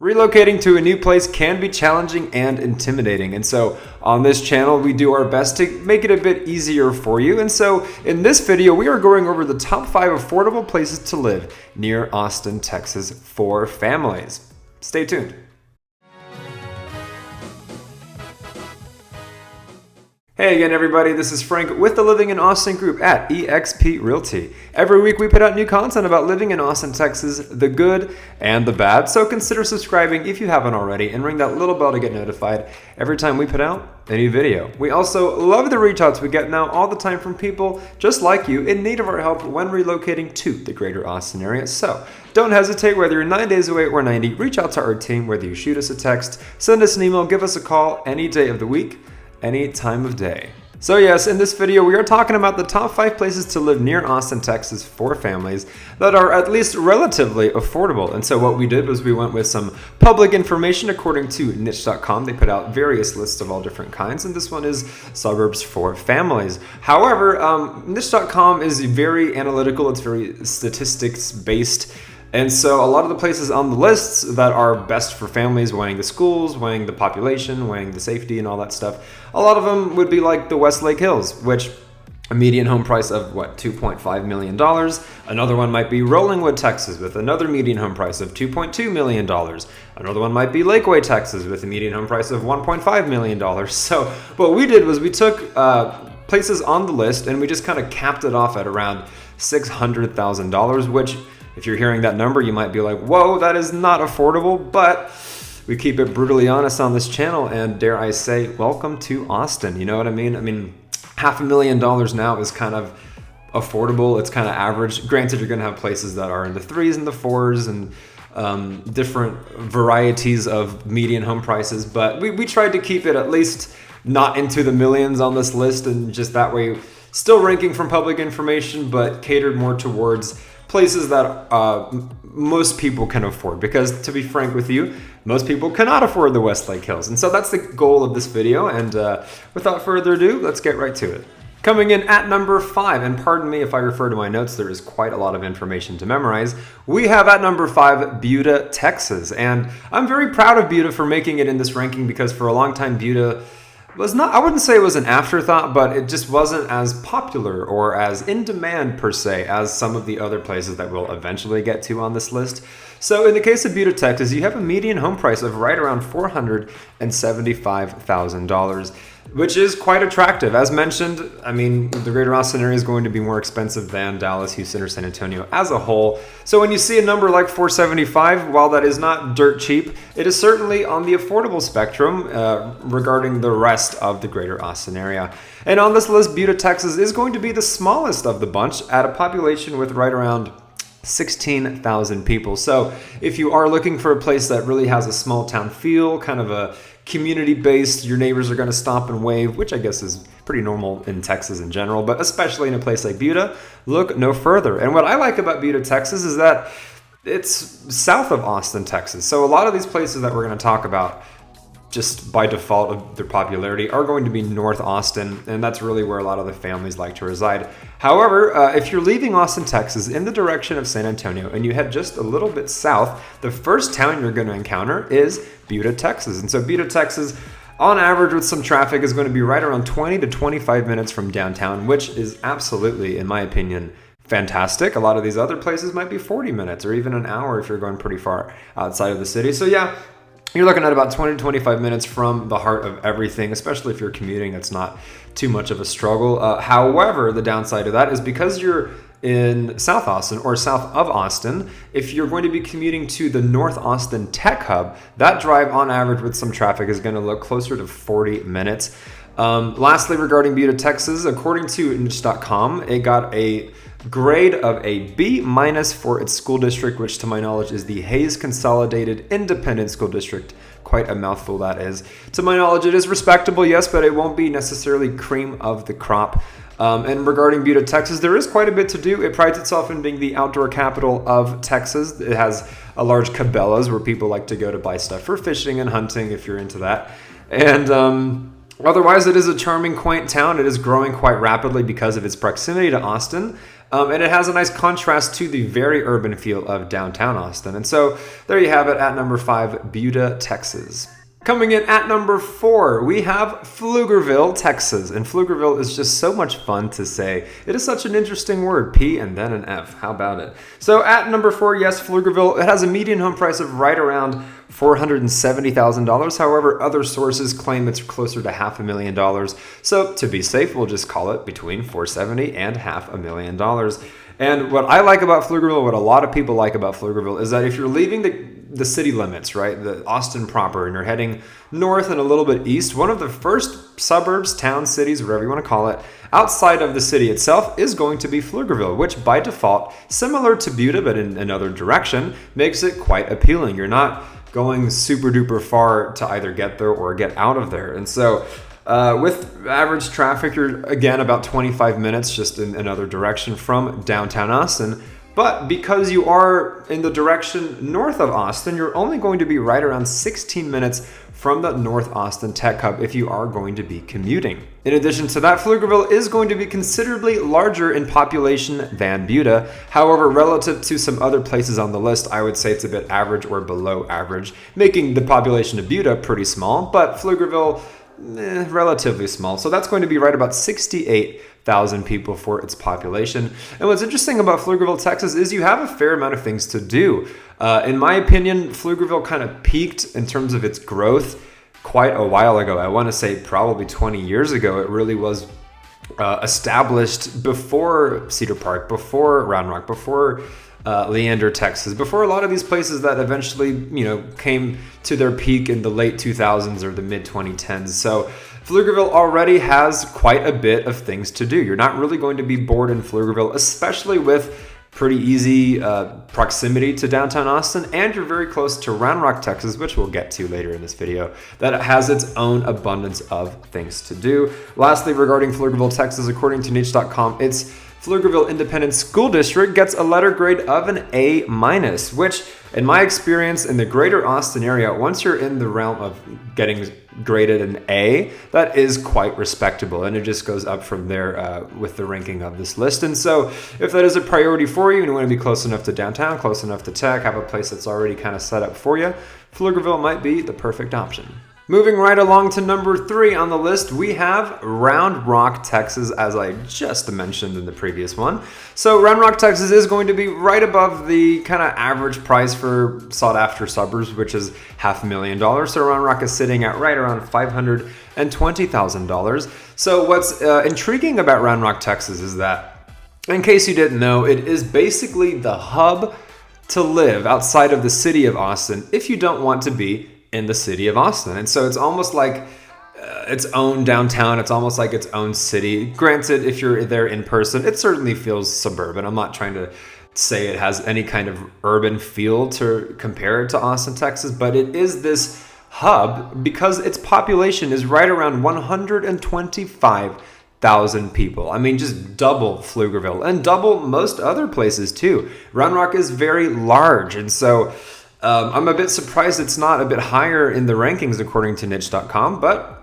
Relocating to a new place can be challenging and intimidating, and so on this channel we do our best to make it a bit easier for you. And so in this video we are going over the top 5 affordable places to live near Austin, Texas for families. Stay tuned. Hey again everybody, this is Frank with the Living in Austin group at eXp Realty. Every week we put out new content about living in Austin, Texas, the good and the bad. So consider subscribing if you haven't already and ring that little bell to get notified every time we put out a new video. We also love the reach outs we get now all the time from people just like you in need of our help when relocating to the greater Austin area. So don't hesitate, whether you're 9 days away or 90, reach out to our team, whether you shoot us a text, send us an email, give us a call any day of the week, any time of day. So yes, in this video we are talking about the top 5 places to live near Austin, Texas for families that are at least relatively affordable. And so what we did was we went with some public information according to niche.com. They put out various lists of all different kinds, and this one is suburbs for families. However, niche.com is very analytical, it's very statistics based. And so a lot of the places on the lists that are best for families, weighing the schools, weighing the population, weighing the safety and all that stuff, a lot of them would be like the Westlake Hills, which a median home price of $2.5 million. Another one might be Rollingwood, Texas, with another median home price of $2.2 million. Another one might be Lakeway, Texas, with a median home price of $1.5 million. So what we did was we took places on the list and we just kind of capped it off at around $600,000, which, if you're hearing that number, you might be like, whoa, that is not affordable, but we keep it brutally honest on this channel, and dare I say, welcome to Austin. You know what I mean? I mean, $500,000 now is kind of affordable. It's kind of average. Granted, you're going to have places that are in the 3s and the 4s and different varieties of median home prices, but we tried to keep it at least not into the millions on this list, and just that way, still ranking from public information, but catered more towards places that most people can afford, because to be frank with you, most people cannot afford the Westlake Hills. And so that's the goal of this video, and without further ado, let's get right to it. Coming in at number 5, and pardon me if I refer to my notes, there is quite a lot of information to memorize. We have at number 5, Buda, Texas. And I'm very proud of Buda for making it in this ranking, because for a long time Buda was not, I wouldn't say it was an afterthought, but it just wasn't as popular or as in demand per se as some of the other places that we'll eventually get to on this list. So in the case of Buda, Texas, you have a median home price of right around $475,000, which is quite attractive. As mentioned, I mean, the greater Austin area is going to be more expensive than Dallas, Houston, or San Antonio as a whole. So when you see a number like 475, while that is not dirt cheap, it is certainly on the affordable spectrum regarding the rest of the greater Austin area. And on this list, Buda, Texas is going to be the smallest of the bunch at a population with right around 16,000 people. So if you are looking for a place that really has a small town feel, kind of a community based, your neighbors are going to stop and wave, which I guess is pretty normal in Texas in general, but especially in a place like Buda, look no further. And what I like about Buda, Texas is that it's south of Austin, Texas. So a lot of these places that we're going to talk about, just by default of their popularity, are going to be North Austin, and that's really where a lot of the families like to reside. However, if you're leaving Austin, Texas in the direction of San Antonio and you head just a little bit south, the first town you're going to encounter is Buda, Texas. And so Buda, Texas, on average with some traffic, is going to be right around 20 to 25 minutes from downtown, which is absolutely, in my opinion, fantastic. A lot of these other places might be 40 minutes or even an hour if you're going pretty far outside of the city. So yeah, you're looking at about 20 to 25 minutes from the heart of everything, especially if you're commuting. It's not too much of a struggle. However, the downside of that is because you're in South Austin or south of Austin, if you're going to be commuting to the North Austin Tech Hub, that drive on average with some traffic is going to look closer to 40 minutes. Lastly, regarding Buda, Texas, according to niche.com, it got a grade of a B- for its school district, which to my knowledge is the Hays Consolidated Independent School District. Quite a mouthful that is. To my knowledge, it is respectable, yes, but it won't be necessarily cream of the crop. And regarding Buda, Texas, there is quite a bit to do. It prides itself in being the outdoor capital of Texas. It has a large Cabela's where people like to go to buy stuff for fishing and hunting, if you're into that. And otherwise, it is a charming, quaint town. It is growing quite rapidly because of its proximity to Austin. And it has a nice contrast to the very urban feel of downtown Austin. And so there you have it at number 5, Buda, Texas. Coming in at number 4, we have Pflugerville, Texas. And Pflugerville is just so much fun to say. It is such an interesting word, P and then an F. How about it? So at number 4, yes, Pflugerville, it has a median home price of right around $470,000. However, other sources claim it's closer to $500,000. So to be safe, we'll just call it between $470,000 and $500,000. And what I like about Pflugerville, what a lot of people like about Pflugerville, is that if you're leaving the city limits, right, the Austin proper, and you're heading north and a little bit east, one of the first suburbs, towns, cities, whatever you want to call it, outside of the city itself is going to be Pflugerville, which by default, similar to Buda but in another direction, makes it quite appealing. You're not going super duper far to either get there or get out of there. And so with average traffic, you're again about 25 minutes just in another direction from downtown Austin. But because you are in the direction north of Austin, you're only going to be right around 16 minutes from the North Austin Tech Hub if you are going to be commuting. In addition to that, Pflugerville is going to be considerably larger in population than Buda. However, relative to some other places on the list, I would say it's a bit average or below average, making the population of Buda pretty small, but Pflugerville relatively small. So that's going to be right about 68,000 people for its population. And what's interesting about Pflugerville, Texas is you have a fair amount of things to do. In my opinion, Pflugerville kind of peaked in terms of its growth quite a while ago. I want to say probably 20 years ago. It really was established before Cedar Park, before Round Rock, before Leander, Texas, before a lot of these places that eventually, came to their peak in the late 2000s or the mid 2010s. So Pflugerville already has quite a bit of things to do. You're not really going to be bored in Pflugerville, especially with pretty easy proximity to downtown Austin, and you're very close to Round Rock, Texas, which we'll get to later in this video, that has its own abundance of things to do. Lastly, regarding Pflugerville, Texas, according to niche.com, its Pflugerville Independent School District gets a letter grade of an A-, which in my experience in the greater Austin area, once you're in the realm of getting graded an A, that is quite respectable, and it just goes up from there with the ranking of this list. And so if that is a priority for you and you want to be close enough to downtown, close enough to tech, have a place that's already kind of set up for you, Pflugerville might be the perfect option. Moving right along to number 3 on the list, we have Round Rock, Texas, as I just mentioned in the previous one. So Round Rock, Texas is going to be right above the kind of average price for sought-after suburbs, which is $500,000. So Round Rock is sitting at right around $520,000. So what's intriguing about Round Rock, Texas is that, in case you didn't know, it is basically the hub to live outside of the city of Austin if you don't want to be in the city of Austin. And so it's almost like its own downtown. It's almost like its own city. Granted, if you're there in person, it certainly feels suburban. I'm not trying to say it has any kind of urban feel to compare it to Austin, Texas, but it is this hub because its population is right around 125,000 people. I mean, just double Pflugerville and double most other places too. Round Rock is very large, and so I'm a bit surprised it's not a bit higher in the rankings according to niche.com, but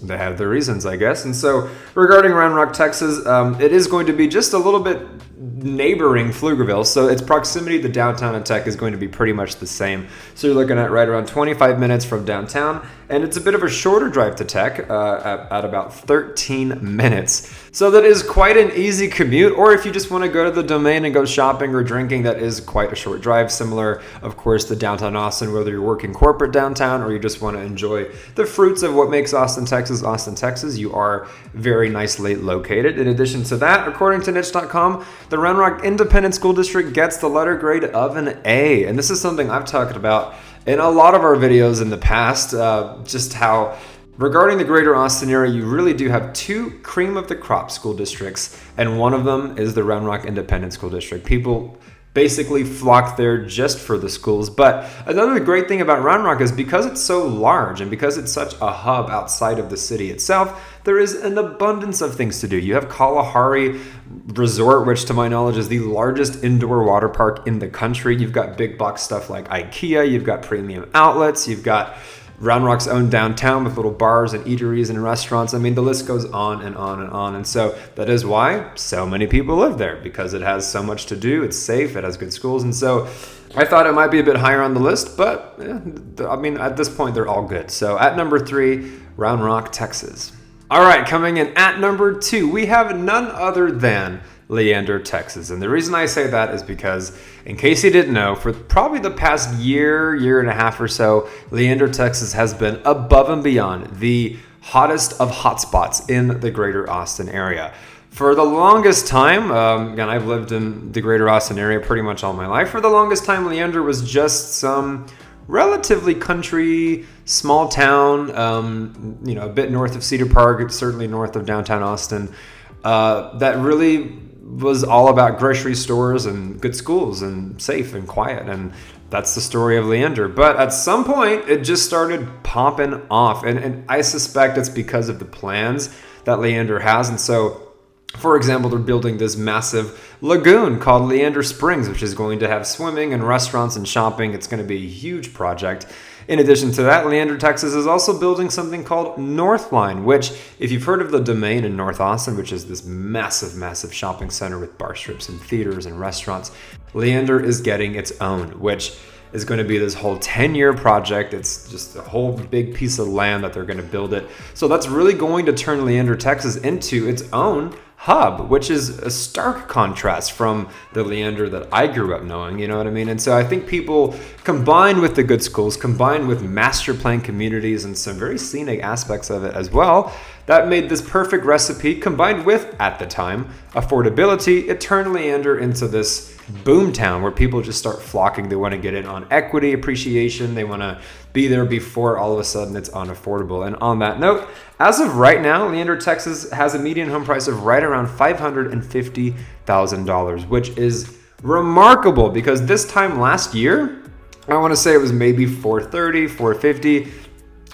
they have their reasons, I guess. And so regarding Round Rock, Texas, it is going to be just a little bit neighboring Pflugerville, so its proximity to downtown and tech is going to be pretty much the same. So you're looking at right around 25 minutes from downtown, and it's a bit of a shorter drive to tech at about 13 minutes. So that is quite an easy commute, or if you just want to go to the Domain and go shopping or drinking, that is quite a short drive. Similar, of course, to downtown Austin, whether you're working corporate downtown or you just want to enjoy the fruits of what makes Austin, Texas, you are very nicely located. In addition to that, according to niche.com, the Round Rock Independent School District gets the letter grade of an A. And this is something I've talked about in a lot of our videos in the past, just how regarding the greater Austin area, you really do have 2 cream of the crop school districts, and one of them is the Round Rock Independent School District. People basically flock there just for the schools. But another great thing about Round Rock is because it's so large and because it's such a hub outside of the city itself, there is an abundance of things to do. You have Kalahari Resort, which to my knowledge is the largest indoor water park in the country. You've got big box stuff like IKEA, you've got premium outlets, you've got Round Rock's own downtown with little bars and eateries and restaurants. I mean, the list goes on and on and on. And so that is why so many people live there, because it has so much to do. It's safe. It has good schools. And so I thought it might be a bit higher on the list, but I mean, at this point, they're all good. So at number 3, Round Rock, Texas. All right, coming in at number 2, we have none other than Leander, Texas. And the reason I say that is because, in case you didn't know, for probably the past year and a half or so, Leander, Texas has been above and beyond the hottest of hotspots in the greater Austin area. For the longest time, again, I've lived in the greater Austin area pretty much all my life. For the longest time, Leander was just some relatively country, small town, a bit north of Cedar Park, certainly north of downtown Austin, that really was all about grocery stores and good schools and safe and quiet. And that's the story of Leander. But at some point, it just started popping off. And I suspect it's because of the plans that Leander has. And so, for example, they're building this massive lagoon called Leander Springs, which is going to have swimming and restaurants and shopping. It's going to be a huge project. In addition to that, Leander, Texas is also building something called Northline, which, if you've heard of the Domain in North Austin, which is this massive shopping center with bar strips and theaters and restaurants, Leander is getting its own, which is going to be this whole 10-year project. It's just a whole big piece of land that they're going to build it. So that's really going to turn Leander, Texas into its own hub, which is a stark contrast from the Leander that I grew up knowing, you know what I mean? And so I think people, combined with the good schools, combined with master plan communities and some very scenic aspects of it as well, that made this perfect recipe, combined with, at the time, affordability. It turned Leander into this boom town where people just start flocking. They want to get in on equity appreciation. They want to be there before all of a sudden it's unaffordable. And on that note, as of right now, Leander, Texas has a median home price of right around $550,000, which is remarkable because this time last year, I want to say it was maybe 430, 450.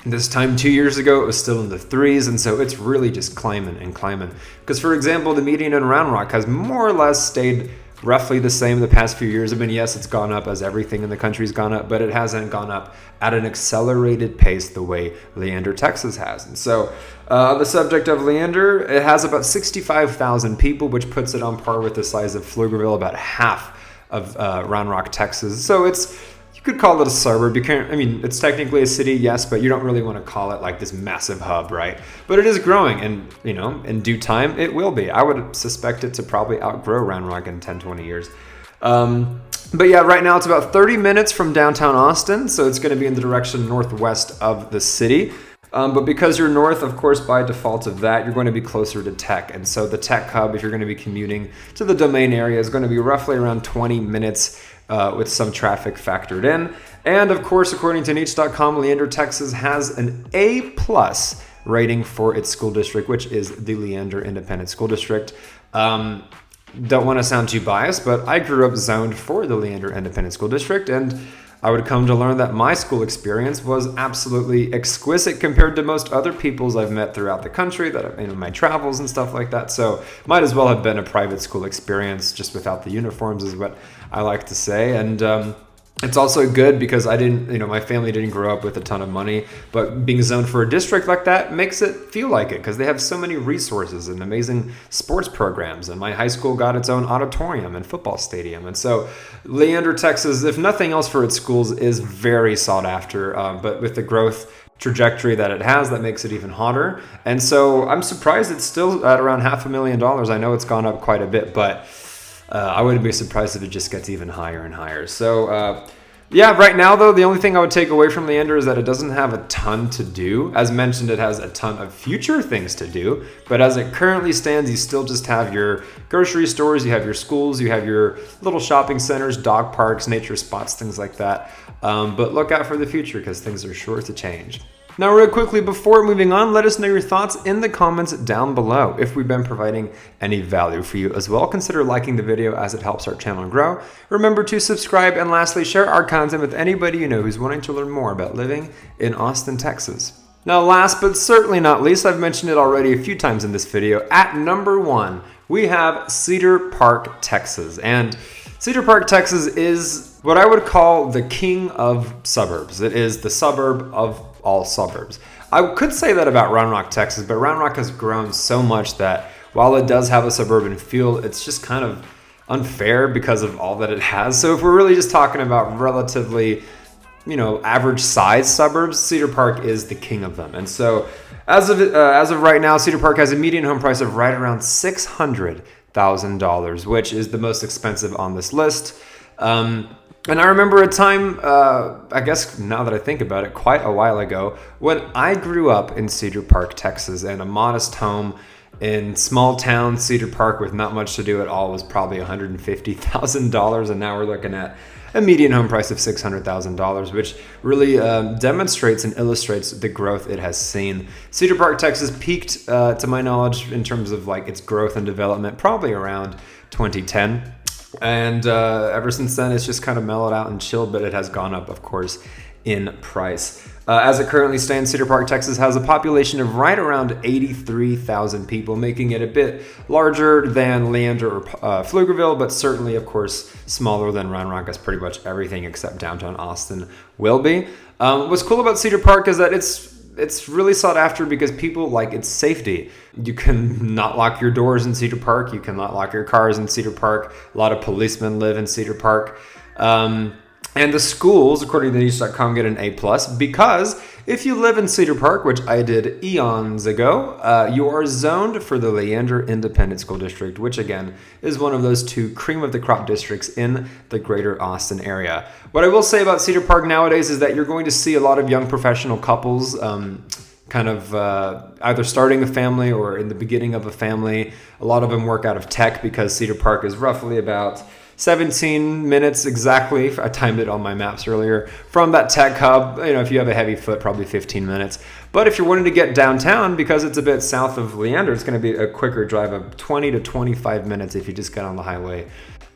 This time 2 years ago, it was still in the threes, and so it's really just climbing and climbing. Because, for example, the median in Round Rock has more or less stayed roughly the same the past few years. I mean, yes, it's gone up as everything in the country's gone up, but it hasn't gone up at an accelerated pace the way Leander, Texas has. And so the subject of Leander, it has about 65,000 people, which puts it on par with the size of Pflugerville, about half of Round Rock, Texas. So you could call it a suburb. It's technically a city, yes, but you don't really want to call it like this massive hub, right? But it is growing, and in due time, it will be. I would suspect it to probably outgrow Round Rock in 10, 20 years. But yeah, right now it's about 30 minutes from downtown Austin, so it's going to be in the direction northwest of the city. But because you're north, of course, by default of that, you're going to be closer to tech. And so the tech hub, if you're going to be commuting to the Domain area, is going to be roughly around 20 minutes with some traffic factored in. And of course, according to niche.com, Leander, Texas has an A+ rating for its school district, which is the Leander Independent School District. Don't want to sound too biased, but I grew up zoned for the Leander Independent School District, and I would come to learn that my school experience was absolutely exquisite compared to most other people's I've met throughout the country, that in my travels and stuff like that. So might as well have been a private school experience just without the uniforms, is what I like to say. And it's also good because my family didn't grow up with a ton of money, but being zoned for a district like that makes it feel like it because they have so many resources and amazing sports programs. And my high school got its own auditorium and football stadium. And so Leander, Texas, if nothing else for its schools, is very sought after. But with the growth trajectory that it has, that makes it even hotter. And so I'm surprised it's still at around $500,000. I know it's gone up quite a bit, but I wouldn't be surprised if it just gets even higher and higher. So, right now, though, the only thing I would take away from Leander is that it doesn't have a ton to do. As mentioned, it has a ton of future things to do. But as it currently stands, you still just have your grocery stores, you have your schools, you have your little shopping centers, dog parks, nature spots, things like that. But look out for the future because things are sure to change. Now, real quickly, before moving on, let us know your thoughts in the comments down below. If we've been providing any value for you as well, consider liking the video as it helps our channel grow. Remember to subscribe, and lastly, share our content with anybody you know who's wanting to learn more about living in Austin, Texas. Now, last but certainly not least, I've mentioned it already a few times in this video, at number 1, we have Cedar Park, Texas. And Cedar Park, Texas is what I would call the king of suburbs. It is the suburb of all suburbs. I could say that about Round Rock, Texas, but Round Rock has grown so much that while it does have a suburban feel, it's just kind of unfair because of all that it has. So if we're really just talking about relatively, average size suburbs, Cedar Park is the king of them. And so as of right now, Cedar Park has a median home price of right around $600,000, which is the most expensive on this list. And I remember a time, I guess now that I think about it, quite a while ago, when I grew up in Cedar Park, Texas, and a modest home in small town Cedar Park with not much to do at all was probably $150,000, and now we're looking at a median home price of $600,000, which really demonstrates and illustrates the growth it has seen. Cedar Park, Texas peaked, to my knowledge, in terms of like its growth and development, probably around 2010. And ever since then, it's just kind of mellowed out and chilled, but it has gone up, of course, in price. As it currently stands, Cedar Park, Texas has a population of right around 83,000 people, making it a bit larger than Leander or Pflugerville, but certainly, of course, smaller than Round Rock, as pretty much everything except downtown Austin will be. What's cool about Cedar Park is that it's really sought after because people like its safety. You can not lock your doors in Cedar Park. You can not lock your cars in Cedar Park. A lot of policemen live in Cedar Park. And the schools, according to news.com, get an A+, because if you live in Cedar Park, which I did eons ago, you are zoned for the Leander Independent School District, which again is one of those two cream of the crop districts in the greater Austin area. What I will say about Cedar Park nowadays is that you're going to see a lot of young professional couples either starting a family or in the beginning of a family. A lot of them work out of tech because Cedar Park is roughly about 17 minutes exactly. I timed it on my maps earlier from that tech hub. If you have a heavy foot, probably 15 minutes. But if you're wanting to get downtown, because it's a bit south of Leander, it's going to be a quicker drive of 20 to 25 minutes if you just get on the highway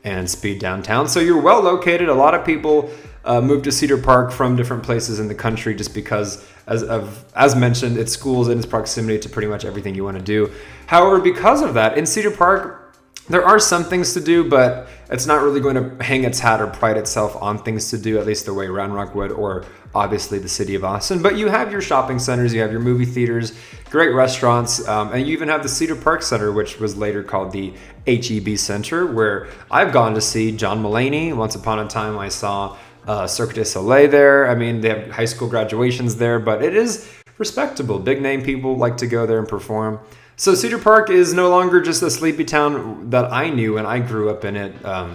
and speed downtown. So you're well located. A lot of people move to Cedar Park from different places in the country just because, as mentioned, its schools and its proximity to pretty much everything you want to do. However, because of that, in Cedar Park, there are some things to do, but it's not really going to hang its hat or pride itself on things to do, at least the way Round Rock would, or obviously the city of Austin. But you have your shopping centers, you have your movie theaters, great restaurants, and you even have the Cedar Park Center, which was later called the HEB Center, where I've gone to see John Mulaney. Once upon a time, I saw Cirque du Soleil there. I mean, they have high school graduations there, but it is respectable. Big name people like to go there and perform. So Cedar Park is no longer just a sleepy town that I knew when I grew up in it a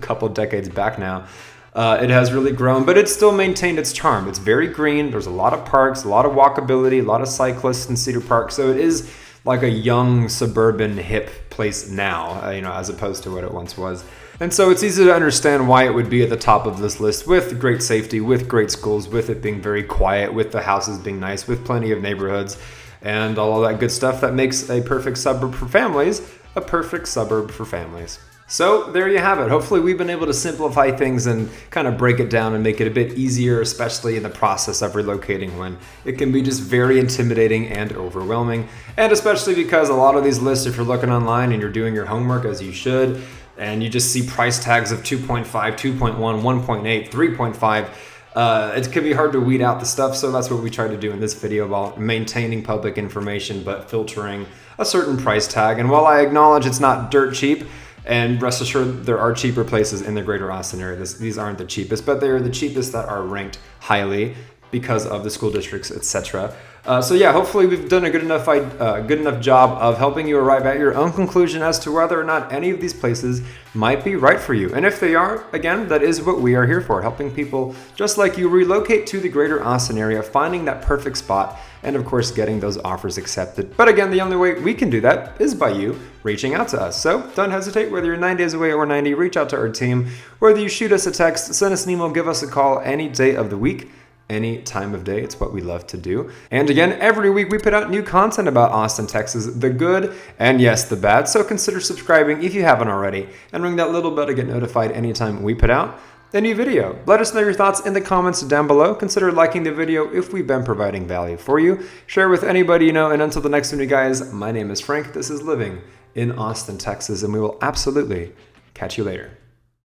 couple decades back now. It has really grown, but it's still maintained its charm. It's very green. There's a lot of parks, a lot of walkability, a lot of cyclists in Cedar Park. So it is like a young suburban hip place now, as opposed to what it once was. And so it's easy to understand why it would be at the top of this list, with great safety, with great schools, with it being very quiet, with the houses being nice, with plenty of neighborhoods, and all of that good stuff that makes a perfect suburb for families a perfect suburb for families. So there you have it. Hopefully we've been able to simplify things and kind of break it down and make it a bit easier, especially in the process of relocating when it can be just very intimidating and overwhelming. And especially because a lot of these lists, if you're looking online and you're doing your homework as you should, and you just see price tags of 2.5, 2.1, 1.8, 3.5, it can be hard to weed out the stuff. So that's what we try to do in this video about maintaining public information, but filtering a certain price tag. And while I acknowledge it's not dirt cheap, and rest assured there are cheaper places in the greater Austin area, these aren't the cheapest, but they're the cheapest that are ranked highly because of the school districts, etc. So yeah, hopefully we've done a good enough job of helping you arrive at your own conclusion as to whether or not any of these places might be right for you. And if they are, again, that is what we are here for, helping people just like you relocate to the greater Austin area, finding that perfect spot, and of course getting those offers accepted. But again, the only way we can do that is by you reaching out to us. So don't hesitate, whether you're 9 days away or 90, reach out to our team. Whether you shoot us a text, send us an email, give us a call any day of the week, any time of day. It's what we love to do. And again, every week we put out new content about Austin, Texas, the good and yes, the bad. So consider subscribing if you haven't already, and ring that little bell to get notified anytime we put out a new video. Let us know your thoughts in the comments down below. Consider liking the video if we've been providing value for you. Share with anybody you know. And until the next one, you guys, my name is Frank. This is Living in Austin, Texas, and we will absolutely catch you later.